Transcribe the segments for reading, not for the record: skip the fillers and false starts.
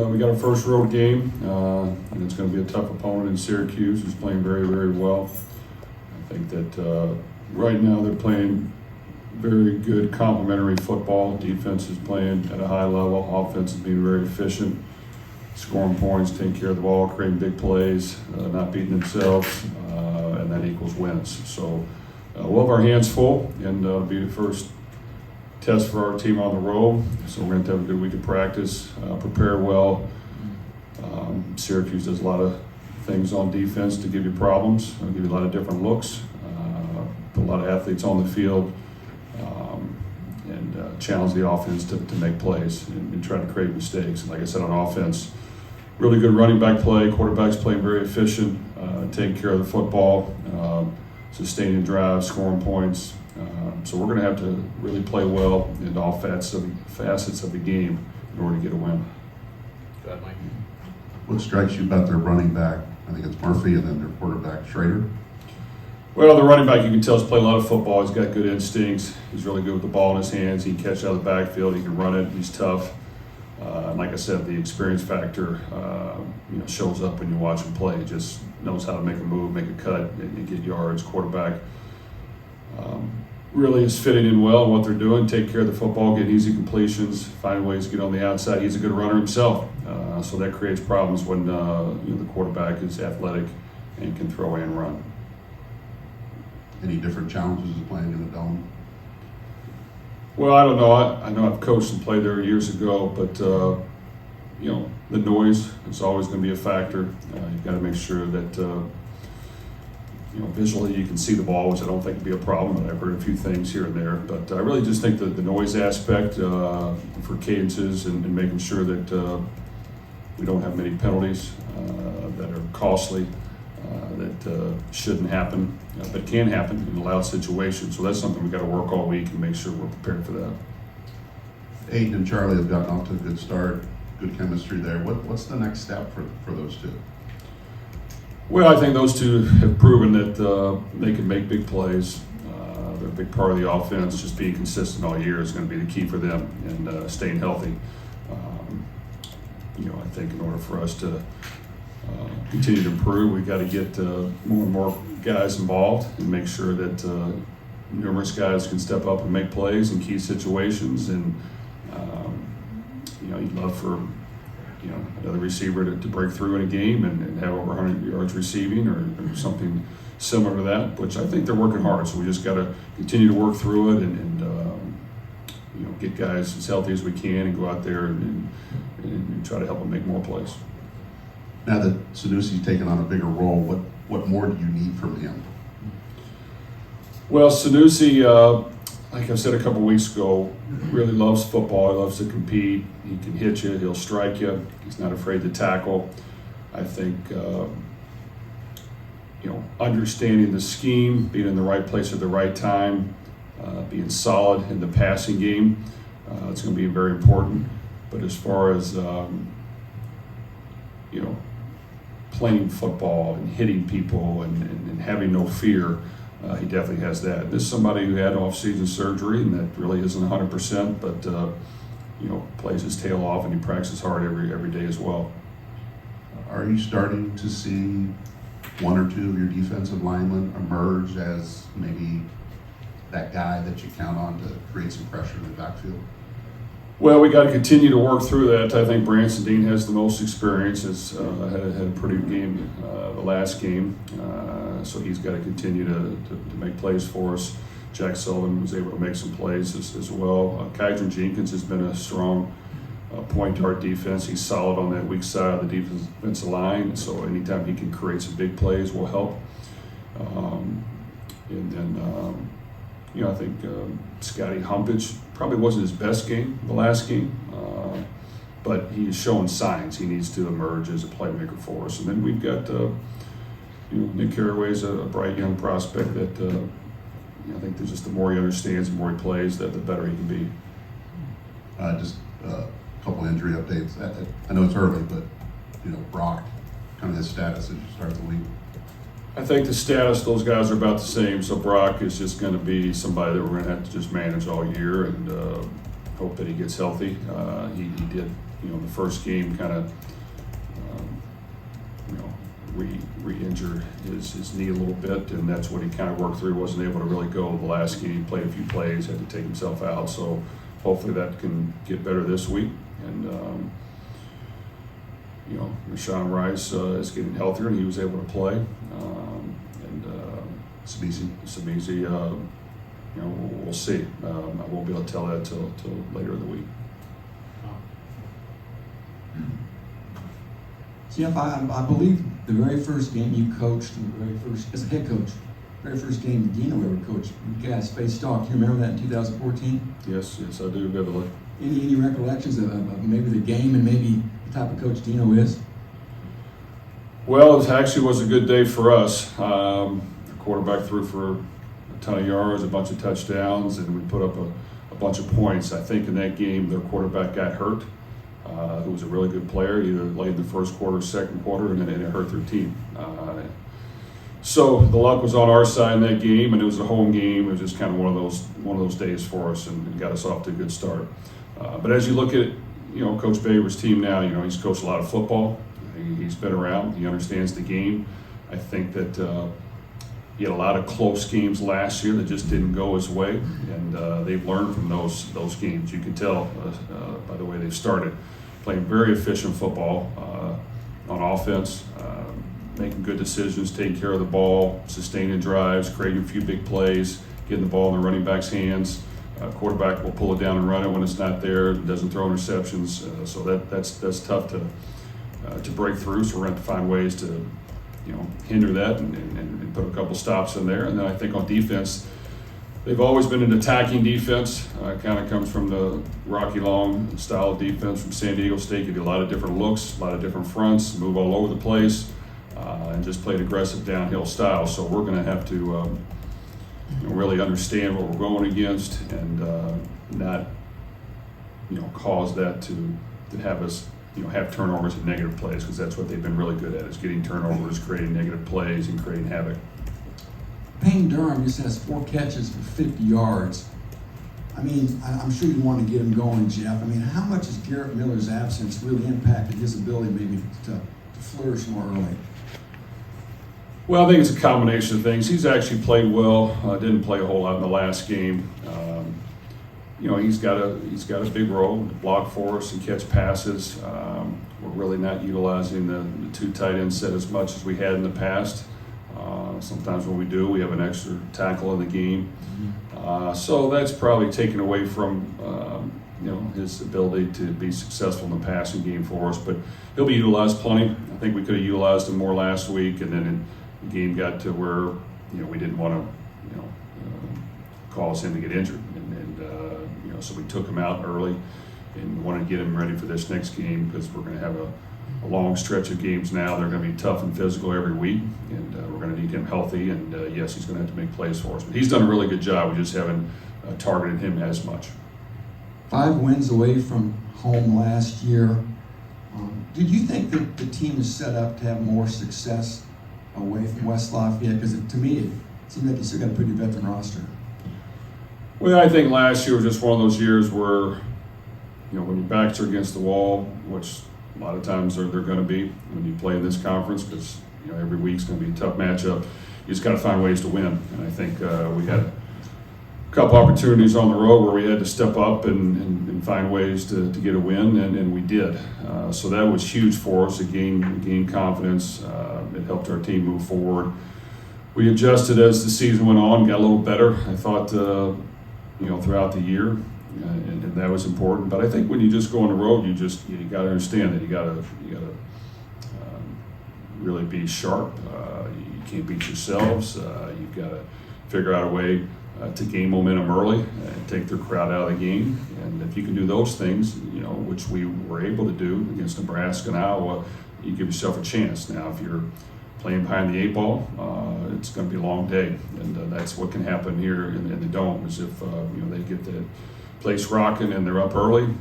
We got our first road game, and it's going to be a tough opponent in Syracuse, who's playing very, very well. I think that right now they're playing very good complementary football. Defense is playing at a high level. Offense is being very efficient, scoring points, taking care of the ball, creating big plays, not beating themselves, and that equals wins. So we'll have our hands full, and it'll be the first test for our team on the road. So we're going to have a good week of practice, prepare well. Syracuse does a lot of things on defense to give you problems, give you a lot of different looks, put a lot of athletes on the field, and challenge the offense to make plays and try to create mistakes. And like I said, on offense, really good running back play, quarterbacks playing very efficient, taking care of the football, sustaining drives, scoring points. So we're going to have to really play well in all facets of the game in order to get a win. Go ahead, Mike. What strikes you about their running back? I think it's Murphy, and then their quarterback, Schrader. Well, the running back, you can tell, he's played a lot of football. He's got good instincts. He's really good with the ball in his hands. He can catch out of the backfield. He can run it. He's tough. And like I said, the experience factor shows up when you watch him play. He just knows how to make a move, make a cut, and get yards. Quarterback really is fitting in well in what they're doing, take care of the football, get easy completions, find ways to get on the outside. He's a good runner himself, so that creates problems when the quarterback is athletic and can throw and run. Any different challenges of playing in the dome? Well, I don't know. I know I've coached and played there years ago, but the noise is always going to be a factor. You've got to make sure that visually you can see the ball, which I don't think would be a problem. But I've heard a few things here and there, but I really just think that the noise aspect for cadences and making sure that we don't have many penalties that are costly, that shouldn't happen, but can happen in a loud situation. So that's something we've got to work all week and make sure we're prepared for that. Aiden and Charlie have gotten off to a good start, good chemistry there. What's the next step for those two? Well, I think those two have proven that they can make big plays. They're a big part of the offense. Just being consistent all year is going to be the key for them, and staying healthy. I think in order for us to continue to improve, we've got to get more and more guys involved and make sure that numerous guys can step up and make plays in key situations. And you'd love for another receiver to break through in a game and have over 100 yards receiving or something similar to that, which I think they're working hard. So we just got to continue to work through it and get guys as healthy as we can and go out there and try to help them make more plays. Now that Sanusi's taken on a bigger role, what more do you need from him? Well, Sanusi, like I said a couple weeks ago, really loves football. He loves to compete. He can hit you. He'll strike you. He's not afraid to tackle. I think, understanding the scheme, being in the right place at the right time, being solid in the passing game, it's going to be very important. But as far as, playing football and hitting people and having no fear, he definitely has that. This is somebody who had off-season surgery, and that really isn't 100%, but plays his tail off, and he practices hard every day as well. Are you starting to see one or two of your defensive linemen emerge as maybe that guy that you count on to create some pressure in the backfield? Well, we got to continue to work through that. I think Branson Dean has the most experience. Had a pretty good game the last game, so he's got to continue to make plays for us. Jack Sullivan was able to make some plays as well. Kydron Jenkins has been a strong point guard defense. He's solid on that weak side of the defensive line, so anytime he can create some big plays will help. And then I think Scotty Humpage probably wasn't his best game the last game, but he's showing signs he needs to emerge as a playmaker for us. And then we've got Nick Carraway's a bright young prospect that I think there's just the more he understands, the more he plays, that the better he can be. Just a couple injury updates. I know it's early, but Brock, kind of his status as you start the week. I think the status, those guys are about the same. So Brock is just going to be somebody that we're going to have to just manage all year and hope that he gets healthy. He did the first game kind of, re-injured his knee a little bit, and that's what he kind of worked through. He wasn't able to really go the last game. He played a few plays, had to take himself out. So hopefully that can get better this week. And Rashawn Rice is getting healthier, and he was able to play. Sabisi, we'll see. I won't be able to tell that till later in the week. Jeff, I believe the very first game you coached, as a head coach, very first game Dino ever coached, you guys faced off. Do you remember that in 2014? Yes, I do vividly. Any recollections of maybe the game and maybe the type of coach Dino is? Well, it actually was a good day for us. The quarterback threw for a ton of yards, a bunch of touchdowns, and we put up a bunch of points. I think in that game, their quarterback got hurt, who was a really good player, either late in the first quarter, second quarter, and then it hurt their team. So the luck was on our side in that game, and it was a home game. It was just kind of one of those days for us, and got us off to a good start. But as you look at Coach Baber's team now, he's coached a lot of football. He's been around. He understands the game. I think that he had a lot of close games last year that just didn't go his way, and they've learned from those games. You can tell by the way they've started, playing very efficient football on offense, making good decisions, taking care of the ball, sustaining drives, creating a few big plays, getting the ball in the running back's hands. Quarterback will pull it down and run it when it's not there. Doesn't throw interceptions, so that's tough to break through. So we're going to have to find ways to hinder that and put a couple stops in there. And then I think on defense, they've always been an attacking defense. Kind of comes from the Rocky Long style of defense from San Diego State. Give you a lot of different looks, a lot of different fronts, move all over the place, and just play an aggressive downhill style. So we're going to have to really understand what we're going against and not cause that to have us have turnovers and negative plays, because that's what they've been really good at, is getting turnovers, creating negative plays, and creating havoc. Payne Durham just has 4 catches for 50 yards. I mean, I'm sure you want to get him going, Jeff. I mean, how much has Garrett Miller's absence really impacted his ability maybe to flourish more early? Well, I think it's a combination of things. He's actually played well. Didn't play a whole lot in the last game. He's got a big role to block for us and catch passes. We're really not utilizing the 2 tight end set as much as we had in the past. Sometimes when we do, we have an extra tackle in the game. So that's probably taken away from his ability to be successful in the passing game for us. But he'll be utilized plenty. I think we could have utilized him more last week, and then the game got to where we didn't want to cause him to get injured, and so we took him out early and wanted to get him ready for this next game, because we're going to have a long stretch of games now. They're going to be tough and physical every week, and we're going to need him healthy, and yes, he's going to have to make plays for us. But he's done a really good job. We just haven't targeted him as much. 5 wins away from home last year. Did you think that the team is set up to have more success away from West Lafayette? Because to me, it seemed like you still got a pretty veteran roster. Well, I think last year was just one of those years where, when your backs are against the wall, which a lot of times they're going to be when you play in this conference, because every week's going to be a tough matchup. You just got to find ways to win, and I think we had a couple opportunities on the road where we had to step up and find ways to get a win, and we did. So that was huge for us. It gained confidence. It helped our team move forward. We adjusted as the season went on, got a little better, I thought, throughout the year, and that was important. But I think when you just go on the road, you got to understand that you got to really be sharp. You can't beat yourselves. You've got to figure out a way to gain momentum early and take their crowd out of the game. And if you can do those things, which we were able to do against Nebraska and Iowa, you give yourself a chance. Now, if you're playing behind the 8 ball, it's going to be a long day, and that's what can happen here in the Dome. Is if they get the place rocking and they're up early,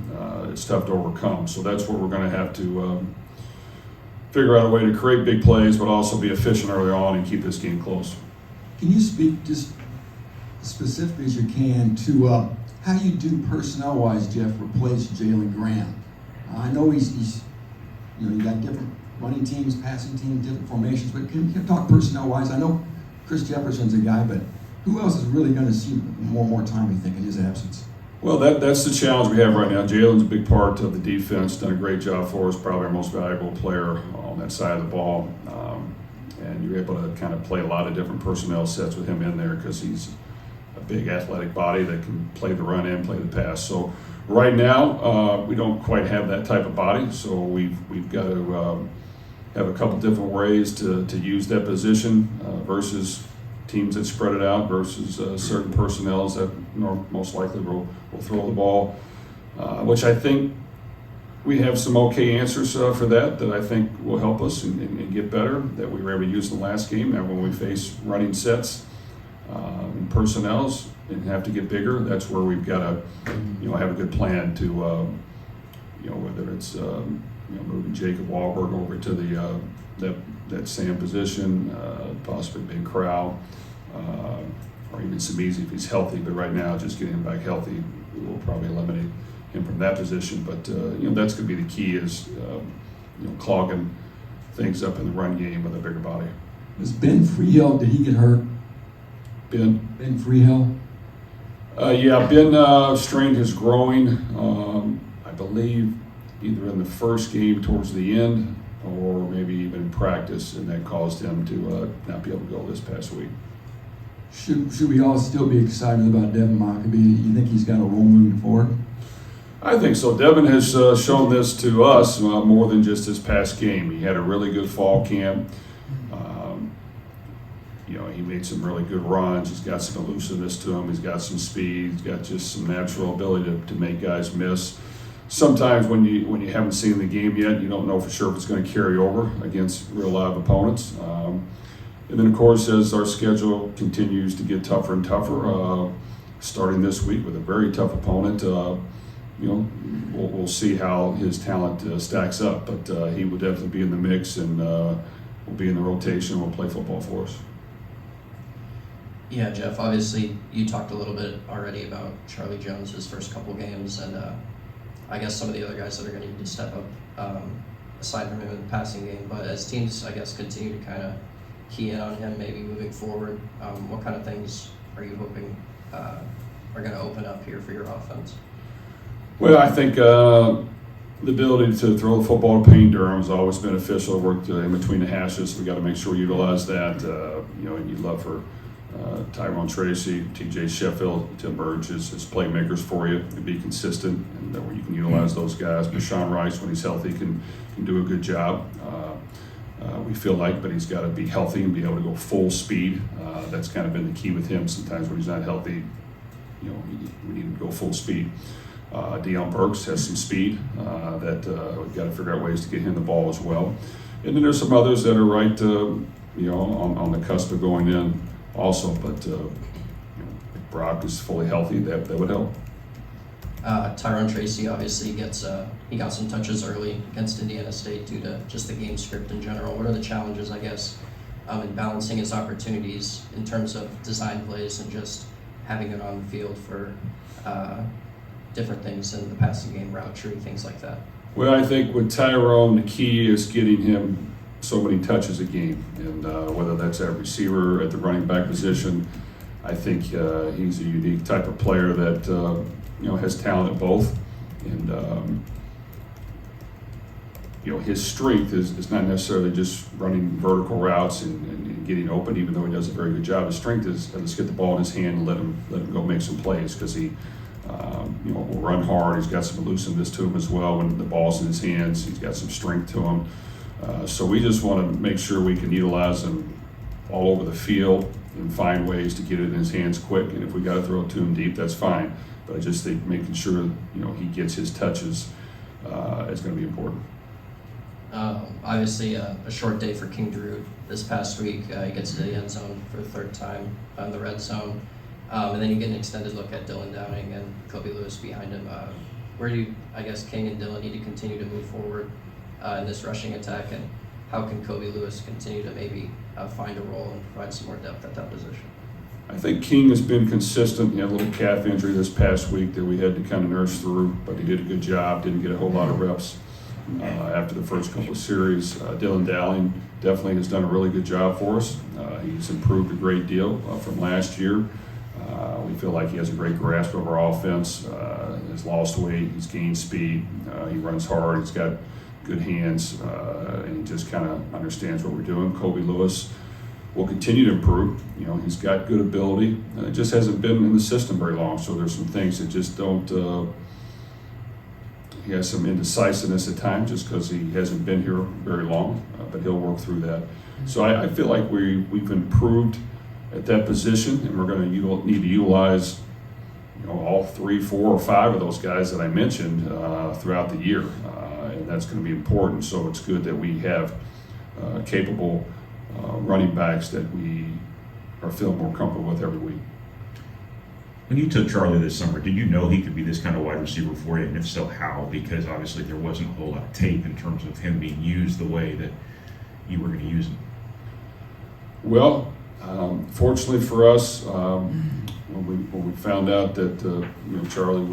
it's tough to overcome. So that's what we're going to have to figure out a way to create big plays, but also be efficient early on and keep this game close. Can you speak just specifically as you can to how you do personnel-wise, Jeff, replace Jalen Graham? I know he's you got different running teams, passing teams, different formations, but can you talk personnel-wise? I know Chris Jefferson's a guy, but who else is really going to see more time, you think, in his absence? Well, that's the challenge we have right now. Jalen's a big part of the defense, done a great job for us, probably our most valuable player on that side of the ball. And you're able to kind of play a lot of different personnel sets with him in there because he's a big athletic body that can play the run and play the pass. So right now, we don't quite have that type of body, so we've got to have a couple different ways to use that position versus teams that spread it out versus certain personnels that most likely will throw the ball, which I think we have some okay answers for that I think will help us and get better, that we were able to use in the last game. Now when we face running sets and personnels and have to get bigger, that's where we've got to have a good plan to whether it's moving Jacob Wahlberg over to that same position, possibly Big Crowd, or even Samizi if he's healthy. But right now, just getting him back healthy will probably eliminate him from that position. But that's going to be the key is clogging things up in the run game with a bigger body. Was Ben Freehill, did he get hurt? Ben Freehill? Yeah, Ben strained his groin, I believe, either in the first game towards the end or maybe even in practice, and that caused him to not be able to go this past week. Should we all still be excited about Devin Mockabee? You think he's got a role moving forward? I think so. Devin has shown this to us more than just his past game. He had a really good fall camp. He made some really good runs. He's got some elusiveness to him. He's got some speed. He's got just some natural ability to make guys miss. Sometimes when you haven't seen the game yet, you don't know for sure if it's going to carry over against real live opponents. And then, of course, as our schedule continues to get tougher and tougher, starting this week with a very tough opponent, we'll see how his talent stacks up. But he will definitely be in the mix and will be in the rotation. Will play football for us. Yeah, Jeff, obviously you talked a little bit already about Charlie Jones' his first couple games, and I guess some of the other guys that are going to need to step up aside from him in the passing game. But as teams, I guess, continue to kind of key in on him maybe moving forward, what kind of things are you hoping are going to open up here for your offense? Well, I think the ability to throw the football to Payne Durham has always beneficial. Worked in between the hashes. We got to make sure we utilize that. And you'd love for Tyrone Tracy, TJ Sheffield to emerge as playmakers for you and be consistent, and where you can utilize those guys. Bashawn Rice, when he's healthy, can do a good job. We feel like, but he's got to be healthy and be able to go full speed. That's kind of been the key with him. Sometimes when he's not healthy, we need him to go full speed. Deion Burks has some speed that we've got to figure out ways to get him the ball as well. And then there's some others that are right, on the cusp of going in also. But if Brock is fully healthy, that would help. Tyrone Tracy obviously he got some touches early against Indiana State due to just the game script in general. What are the challenges, I guess, in balancing his opportunities in terms of design plays and just having it on the field for different things in the passing game, route tree, things like that? Well, I think with Tyrone, the key is getting him so many touches a game, and whether that's at receiver, at the running back position, I think he's a unique type of player that has talent at both, and his strength is not necessarily just running vertical routes and getting open, even though he does a very good job. His strength is let's get the ball in his hand and let him go make some plays, because he will run hard. He's got some elusiveness to him as well when the ball's in his hands. He's got some strength to him. So we just want to make sure we can utilize him all over the field and find ways to get it in his hands quick. And if we got to throw it to him deep, that's fine. But I just think making sure he gets his touches is going to be important. Obviously, a short day for King Drew this past week. He gets to the end zone for the third time in the red zone. And then you get an extended look at Dylan Downing and Kobe Lewis behind him. Where do you, I guess, King and Dylan need to continue to move forward in this rushing attack, and how can Kobe Lewis continue to maybe find a role and provide some more depth at that position? I think King has been consistent. He had a little calf injury this past week that we had to kind of nurse through, but he did a good job. Didn't get a whole lot of reps after the first couple of series. Dylan Dowling definitely has done a really good job for us. He's improved a great deal from last year. We feel like he has a great grasp of our offense. He's lost weight, he's gained speed, he runs hard, he's got good hands, and he just kind of understands what we're doing. Kobe Lewis will continue to improve. You know, he's got good ability. It just hasn't been in the system very long, so there's some things that just don't. He has some indecisiveness at times just because he hasn't been here very long, but he'll work through that. So I feel like we've improved at that position, and we're going to need to utilize, you know, all 3, 4, or 5 of those guys that I mentioned throughout the year, and that's going to be important. So it's good that we have capable running backs that we are feeling more comfortable with every week. When you took Charlie this summer, did you know he could be this kind of wide receiver for you? And if so, how? Because obviously there wasn't a whole lot of tape in terms of him being used the way that you were going to use him. Well, fortunately for us, when we found out that you know, Charlie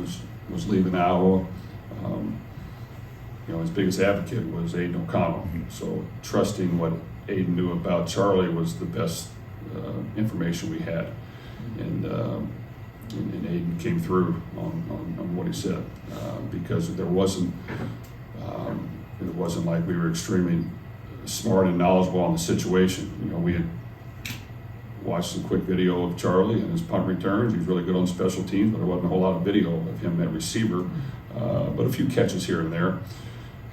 was leaving Iowa, you know, his biggest advocate was Aiden O'Connell. So trusting what Aiden knew about Charlie was the best information we had, and Aiden came through on what he said, because it wasn't like we were extremely smart and knowledgeable on the situation. You know, we had watched some quick video of Charlie and his punt returns. He was really good on special teams, but there wasn't a whole lot of video of him at receiver, but a few catches here and there.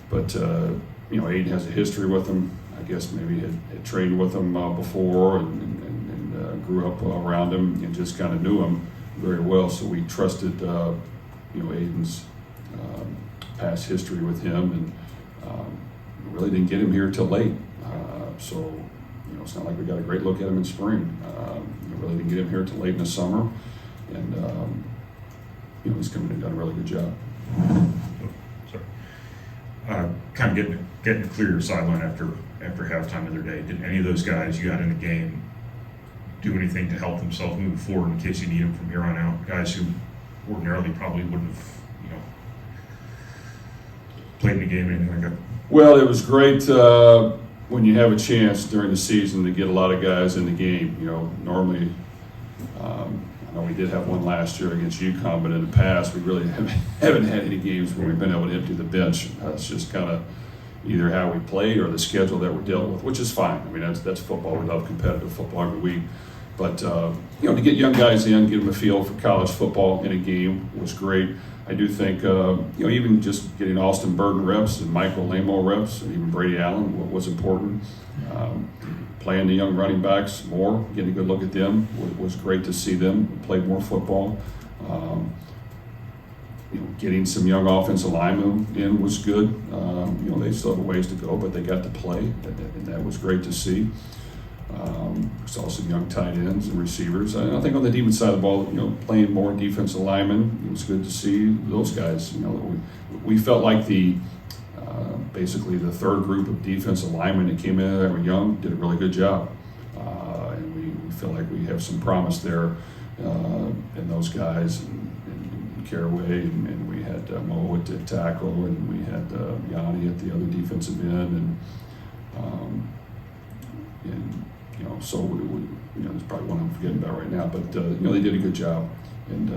But you know, Aiden has a history with him. I guess maybe had trained with him before and grew up around him and just kind of knew him very well. So we trusted you know, Aiden's past history with him, and really didn't get him here till late. So you know, it's not like we got a great look at him in spring. Really didn't get him here till late in the summer, and you know, he's come in and done a really good job. Kind of getting to clear your sideline after halftime the other day. Did any of those guys you got in the game do anything to help themselves move forward in case you need them from here on out? Guys who ordinarily probably wouldn't have, you know, played in the game or anything like that. Well, it was great when you have a chance during the season to get a lot of guys in the game. You know, normally, I know we did have one last year against UConn, but in the past we really haven't had any games where we've been able to empty the bench. It's just kind of either how we played or the schedule that we're dealing with, which is fine. I mean, that's football. We love competitive football every week. But, you know, to get young guys in, get them a feel for college football in a game was great. I do think, you know, even just getting Austin Burton reps and Michael Lamo reps and even Brady Allen was important. Playing the young running backs more, getting a good look at them was great to see them play more football. You know, getting some young offensive linemen in was good. You know, they still have a ways to go, but they got to play, and that was great to see. Saw some young tight ends and receivers. And I think on the defense side of the ball, you know, playing more defensive linemen, it was good to see those guys. You know, we felt like basically the third group of defensive linemen that came in that were young did a really good job, and we feel like we have some promise there in those guys. And Caraway, and we had Mo at tackle, and we had Yanni at the other defensive end, and you know, so we you know, there's probably one I'm forgetting about right now, but you know, they did a good job. And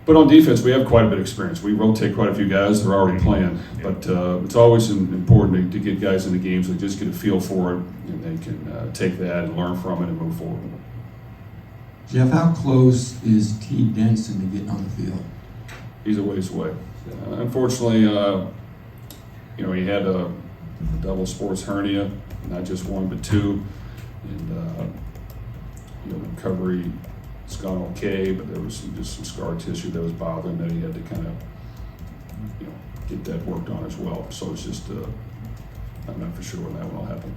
but on defense, we have quite a bit of experience. We rotate quite a few guys that are already playing, but it's always important to get guys in the games that just get a feel for it, and they can take that and learn from it and move forward. Jeff, how close is T. Denson to getting on the field? He's a ways away. Unfortunately, you know, he had a double sports hernia, not just one but two, and you know, recovery has gone okay, but there was just some scar tissue that was bothering that he had to kind of, you know, get that worked on as well. So it's just I'm not for sure when that one will happen.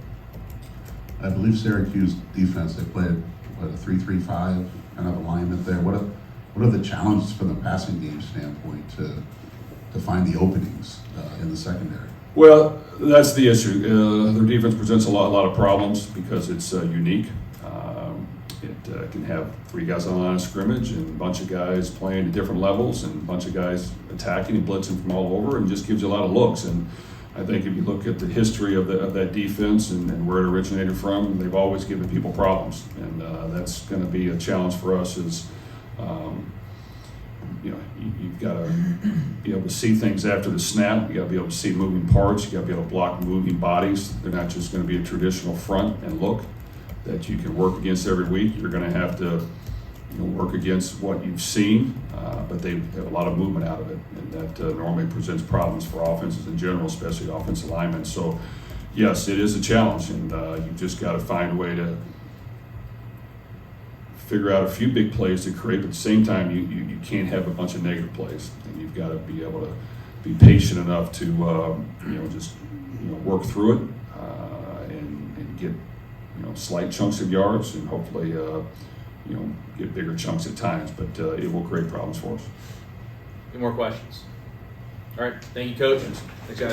I believe Syracuse defense, they played a 3-3-5 kind of alignment there. What are the challenges from the passing game standpoint to find the openings in the secondary? Well, that's the issue. Their defense presents a lot of problems because it's unique, It can have 3 guys on the line of scrimmage and a bunch of guys playing at different levels and a bunch of guys attacking and blitzing from all over, and just gives you a lot of looks. And I think if you look at the history of that defense and where it originated from, they've always given people problems, and that's going to be a challenge for us. You've got to be able to see things after the snap. You got to be able to see moving parts. You got to be able to block moving bodies. They're not just going to be a traditional front and look that you can work against every week. You're going to have to work against what you've seen, but they have a lot of movement out of it, and that normally presents problems for offenses in general, especially offensive linemen. So, yes, it is a challenge, and you've just got to find a way to figure out a few big plays to create, but at the same time, you can't have a bunch of negative plays, and you've got to be able to be patient enough to work through it and get slight chunks of yards, and hopefully get bigger chunks at times, but it will create problems for us. Any more questions? All right, thank you, Coach. Thanks, guys.